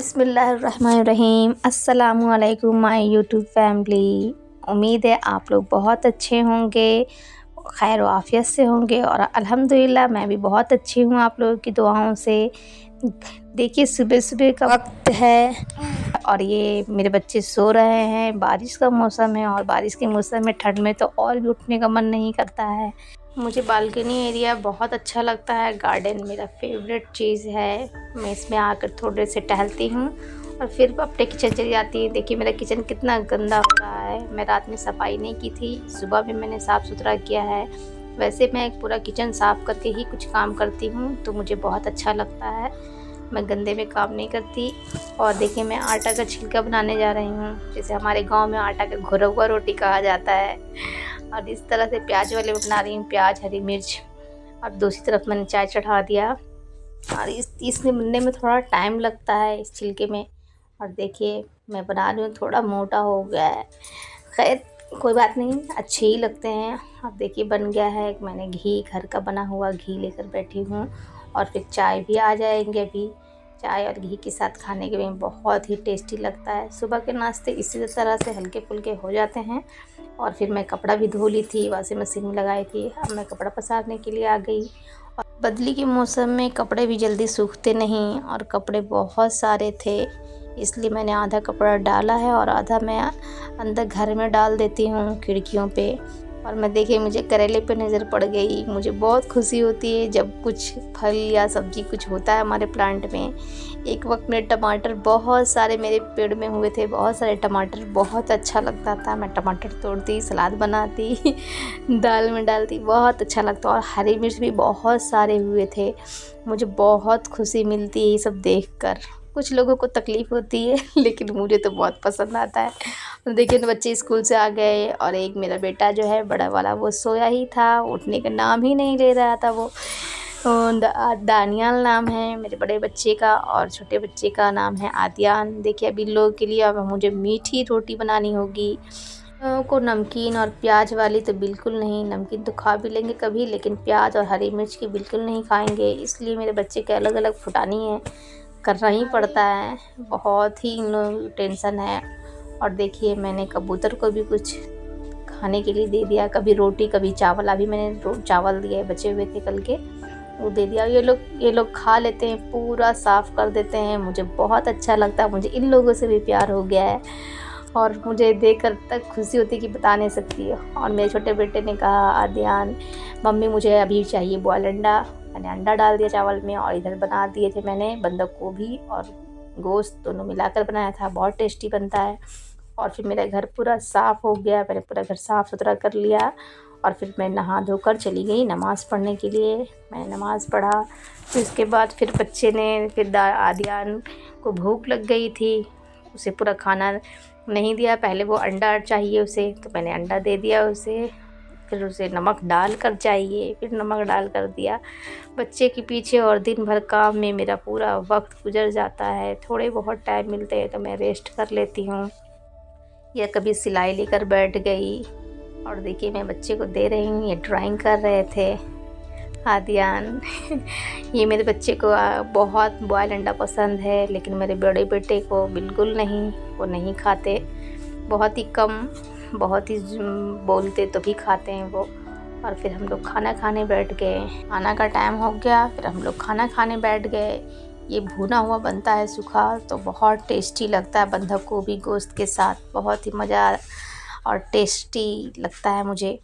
बिस्मिल्लाहिर्रहमानिर्रहीम। अस्सलामुअलैकुम my YouTube family. उम्मीद है आप लोग बहुत अच्छे होंगे, खैर व आफ़ियत से होंगे और अल्हम्दुलिल्लाह मैं भी बहुत अच्छी हूँ आप लोगों की दुआओं से। देखिए सुबह सुबह का वक्त है और ये मेरे बच्चे सो रहे हैं। बारिश का मौसम है और बारिश के मौसम में ठंड में तो और भी उठने का मन नहीं करता है। मुझे बालकनी एरिया बहुत अच्छा लगता है। गार्डन मेरा फेवरेट चीज़ है। मैं इसमें आकर थोड़े से टहलती हूँ और फिर अपने किचन चली जाती हूँ। देखिए मेरा किचन कितना गंदा हो रहा है। मैं रात में सफाई नहीं की थी, सुबह में मैंने साफ़ सुथरा किया है। वैसे मैं एक पूरा किचन साफ़ करके ही कुछ काम करती हूँ तो मुझे बहुत अच्छा लगता है। मैं गंदे में काम नहीं करती। और देखिए मैं आटा का छिलका बनाने जा रही हूँ, जैसे हमारे गांव में आटा का घुरा हुआ रोटी कहा जाता है। और इस तरह से प्याज वाले बना रही हूँ, प्याज हरी मिर्च। और दूसरी तरफ मैंने चाय चढ़ा दिया और इसमें बनने में थोड़ा टाइम लगता है इस छिलके में। और देखिए मैं बना रही हूँ, थोड़ा मोटा हो गया है, खैर कोई बात नहीं, अच्छे ही लगते हैं। अब देखिए बन गया है। मैंने घी, घर का बना हुआ घी लेकर बैठी हूँ और फिर चाय भी आ जाएंगे अभी। चाय और घी के साथ खाने के में बहुत ही टेस्टी लगता है। सुबह के नाश्ते इसी तरह से हल्के फुल्के हो जाते हैं। और फिर मैं कपड़ा भी धो ली थी, वॉशिंग मशीन में लगाई थी। अब मैं कपड़ा पसारने के लिए आ गई। और बदली के मौसम में कपड़े भी जल्दी सूखते नहीं और कपड़े बहुत सारे थे, इसलिए मैंने आधा कपड़ा डाला है और आधा मैं अंदर घर में डाल देती हूँ खिड़कियों पे। और मैं देखिए मुझे करेले पे नज़र पड़ गई। मुझे बहुत खुशी होती है जब कुछ फल या सब्ज़ी कुछ होता है हमारे प्लांट में। एक वक्त में टमाटर बहुत सारे मेरे पेड़ में हुए थे, बहुत सारे टमाटर, बहुत अच्छा लगता था। मैं टमाटर तोड़ती, सलाद बनाती दाल में डालती, बहुत अच्छा लगता। और हरी मिर्च भी बहुत सारे हुए थे। मुझे बहुत खुशी मिलती है ये सब देखकर। कुछ लोगों को तकलीफ़ होती है लेकिन मुझे तो बहुत पसंद आता है। तो देखिए तो बच्चे स्कूल से आ गए और एक मेरा बेटा जो है बड़ा वाला वो सोया ही था, उठने का नाम ही नहीं ले रहा था। वो दानियाल नाम है मेरे बड़े बच्चे का और छोटे बच्चे का नाम है आदियान। देखिए अभी लोगों के लिए अब मुझे मीठी रोटी बनानी होगी। को नमकीन और प्याज वाली तो बिल्कुल नहीं, नमकीन तो खा भी लेंगे कभी, लेकिन प्याज और हरी मिर्च की बिल्कुल नहीं खाएंगे। इसलिए मेरे बच्चे के अलग अलग फुटानी है, करना ही पड़ता है। बहुत ही इन लोग टेंशन है। और देखिए मैंने कबूतर को भी कुछ खाने के लिए दे दिया, कभी रोटी कभी चावल। अभी मैंने चावल दिए बचे हुए थे कल के, वो दे दिया। ये लोग खा लेते हैं, पूरा साफ़ कर देते हैं। मुझे बहुत अच्छा लगता है, मुझे इन लोगों से भी प्यार हो गया है और मुझे देखकर तक खुशी होती है कि बता नहीं सकती। और मेरे छोटे बेटे ने कहा आदियान मम्मी मुझे अभी चाहिए बॉयल अंडा। मैंने अंडा डाल दिया चावल में और इधर बना दिए थे मैंने बंदक गोभी और गोश्त दोनों मिलाकर बनाया था, बहुत टेस्टी बनता है। और फिर मेरा घर पूरा साफ़ हो गया, मैंने पूरा घर साफ़ सुथरा कर लिया और फिर मैं नहा धोकर चली गई नमाज़ पढ़ने के लिए। मैंने नमाज़ पढ़ा, फिर उसके बाद फिर बच्चे ने फिर आदियान को भूख लग गई थी, उसे पूरा खाना नहीं दिया। पहले वो अंडा चाहिए उसे, तो मैंने अंडा दे दिया उसे। फिर उसे नमक डाल कर चाहिए, फिर नमक डाल कर दिया। बच्चे के पीछे और दिन भर काम में मेरा पूरा वक्त गुजर जाता है। थोड़े बहुत टाइम मिलते हैं तो मैं रेस्ट कर लेती हूँ या कभी सिलाई लेकर बैठ गई। और देखिए मैं बच्चे को दे रही हूँ, ये ड्राइंग कर रहे थे आदियान ये मेरे बच्चे को बहुत बॉयल अंडा पसंद है, लेकिन मेरे बड़े बेटे को बिल्कुल नहीं, वो नहीं खाते, बहुत ही कम, बहुत ही बोलते तो भी खाते हैं वो। और फिर हम लोग खाना खाने बैठ गए, खाना का टाइम हो गया, फिर हम लोग खाना खाने बैठ गए। ये भुना हुआ बनता है सूखा, तो बहुत टेस्टी लगता है बंधक गोभी गोश्त के साथ, बहुत ही मज़ा और टेस्टी लगता है मुझे।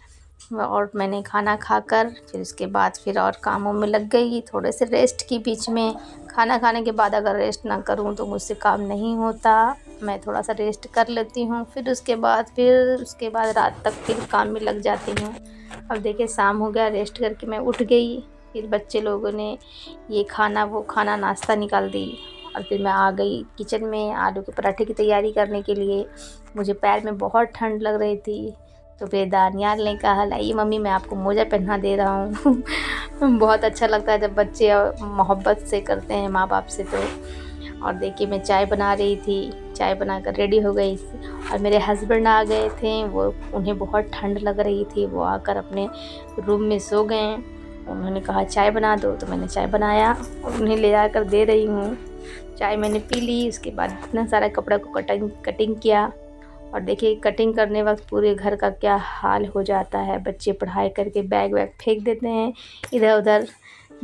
और मैंने खाना खाकर फिर उसके बाद फिर और कामों में लग गई, थोड़े से रेस्ट की बीच में। खाना खाने के बाद अगर रेस्ट ना करूं तो मुझसे काम नहीं होता, मैं थोड़ा सा रेस्ट कर लेती हूं। फिर उसके बाद रात तक फिर काम में लग जाती हूं। अब देखिए शाम हो गया, रेस्ट करके मैं उठ गई। फिर बच्चे लोगों ने ये खाना वो खाना नाश्ता निकाल दी और फिर मैं आ गई किचन में आलू के पराठे की तैयारी करने के लिए। मुझे पैर में बहुत ठंड लग रही थी, तो फिर दानियाल ने कहा लाइए मम्मी मैं आपको मोजा पहना दे रहा हूँ बहुत अच्छा लगता है जब बच्चे मोहब्बत से करते हैं माँ बाप से। तो और देखिए मैं चाय बना रही थी, चाय बनाकर रेडी हो गई और मेरे हस्बैंड आ गए थे। वो उन्हें बहुत ठंड लग रही थी, वो आकर अपने रूम में सो गए। उन्होंने कहा चाय बना दो, तो मैंने चाय बनाया और उन्हें ले जाकर दे रही हूँ। चाय मैंने पी ली। उसके बाद इतना सारा कपड़ा को कटिंग किया। और देखिए कटिंग करने वक्त पूरे घर का क्या हाल हो जाता है। बच्चे पढ़ाई करके बैग वैग फेंक देते हैं इधर उधर।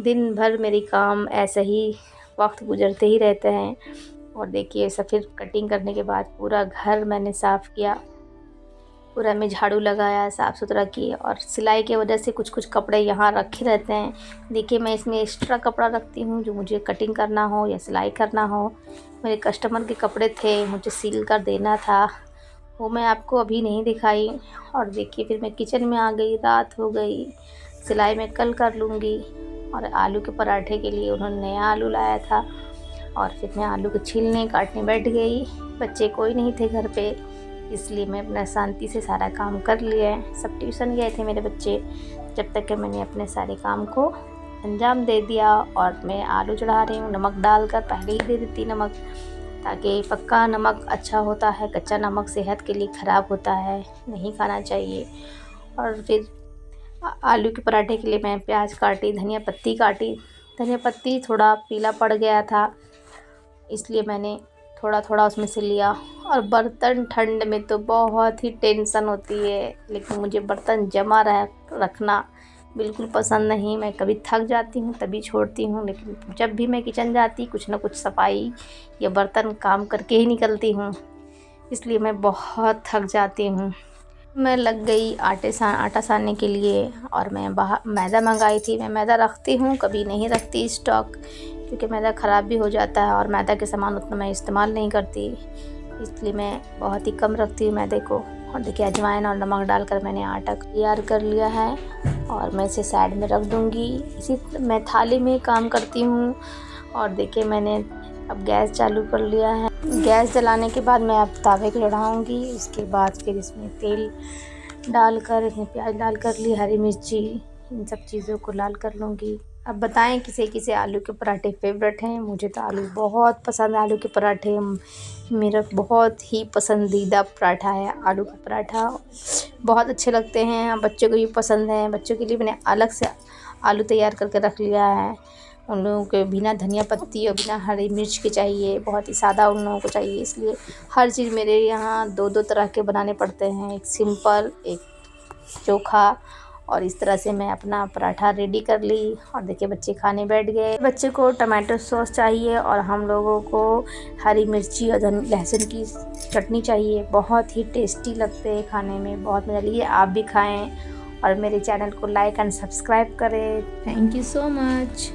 दिन भर मेरी काम ऐसे ही वक्त गुजरते ही रहते हैं। और देखिए सब फिर कटिंग करने के बाद पूरा घर मैंने साफ़ किया, पूरा में झाड़ू लगाया, साफ़ सुथरा किए। और सिलाई की वजह से कुछ कुछ कपड़े यहाँ रखे रहते हैं। देखिए मैं इसमें एक्स्ट्रा कपड़ा रखती हूँ जो मुझे कटिंग करना हो या सिलाई करना हो। मेरे कस्टमर के कपड़े थे, मुझे सिल कर देना था, वो मैं आपको अभी नहीं दिखाई। और देखिए फिर मैं किचन में आ गई, रात हो गई। सिलाई मैं कल कर लूँगी। और आलू के पराठे के लिए उन्होंने नया आलू लाया था और फिर मैं आलू को छीलने काटने बैठ गई। बच्चे कोई नहीं थे घर पे, इसलिए मैं अपना शांति से सारा काम कर लिया है। सब ट्यूशन गए थे मेरे बच्चे, जब तक कि मैंने अपने सारे काम को अंजाम दे दिया। और मैं आलू चढ़ा रही हूँ, नमक डालकर पहले ही दे देती नमक, ताकि पक्का नमक अच्छा होता है, कच्चा नमक सेहत के लिए ख़राब होता है, नहीं खाना चाहिए। और फिर आलू के पराठे के लिए मैं प्याज काटी, धनिया पत्ती काटी। धनिया पत्ती थोड़ा पीला पड़ गया था, इसलिए मैंने थोड़ा थोड़ा उसमें से लिया। और बर्तन ठंड में तो बहुत ही टेंशन होती है, लेकिन मुझे बर्तन जमा रखना बिल्कुल पसंद नहीं। मैं कभी थक जाती हूँ तभी छोड़ती हूँ, लेकिन जब भी मैं किचन जाती कुछ ना कुछ सफाई या बर्तन काम करके ही निकलती हूँ, इसलिए मैं बहुत थक जाती हूँ। मैं लग गई आटा सानने के लिए। और मैं बाहर मैदा मंगाई थी। मैं मैदा रखती हूँ, कभी नहीं रखती स्टॉक, क्योंकि मैदा ख़राब भी हो जाता है और मैदा के सामान उतना मैं इस्तेमाल नहीं करती, इसलिए मैं बहुत ही कम रखती हूँ मैदे को। और देखिए अजवाइन और नमक डालकर मैंने आटा तैयार कर लिया है और मैं इसे साइड में रख दूँगी। इसी मैं थाली में काम करती हूँ। और देखिए मैंने अब गैस चालू कर लिया है। गैस जलाने के बाद मैं अब तवे को चढ़ाऊँगी। उसके बाद फिर इसमें तेल डालकर, इसमें प्याज डालकर ली, हरी मिर्ची, इन सब चीज़ों को लाल कर लूँगी। अब बताएं किसे किसे आलू के पराठे फेवरेट हैं। मुझे तो आलू बहुत पसंद है। आलू के पराठे मेरा बहुत ही पसंदीदा पराठा है। आलू का पराठा बहुत अच्छे लगते हैं, बच्चों को भी पसंद है। बच्चों के लिए मैंने अलग से आलू तैयार करके रख लिया है। उन लोगों के बिना धनिया पत्ती और बिना हरी मिर्च के चाहिए, बहुत ही सादा उन लोगों को चाहिए, इसलिए हर चीज़ मेरे यहाँ दो दो तरह के बनाने पड़ते हैं, एक सिंपल, एक चोखा। और इस तरह से मैं अपना पराठा रेडी कर ली। और देखिए बच्चे खाने बैठ गए। बच्चे को टमाटो सॉस चाहिए और हम लोगों को हरी मिर्ची और लहसुन की चटनी चाहिए। बहुत ही टेस्टी लगते हैं खाने में, बहुत मज़ा लिए। आप भी खाएं और मेरे चैनल को लाइक एंड सब्सक्राइब करें। Thank you so much.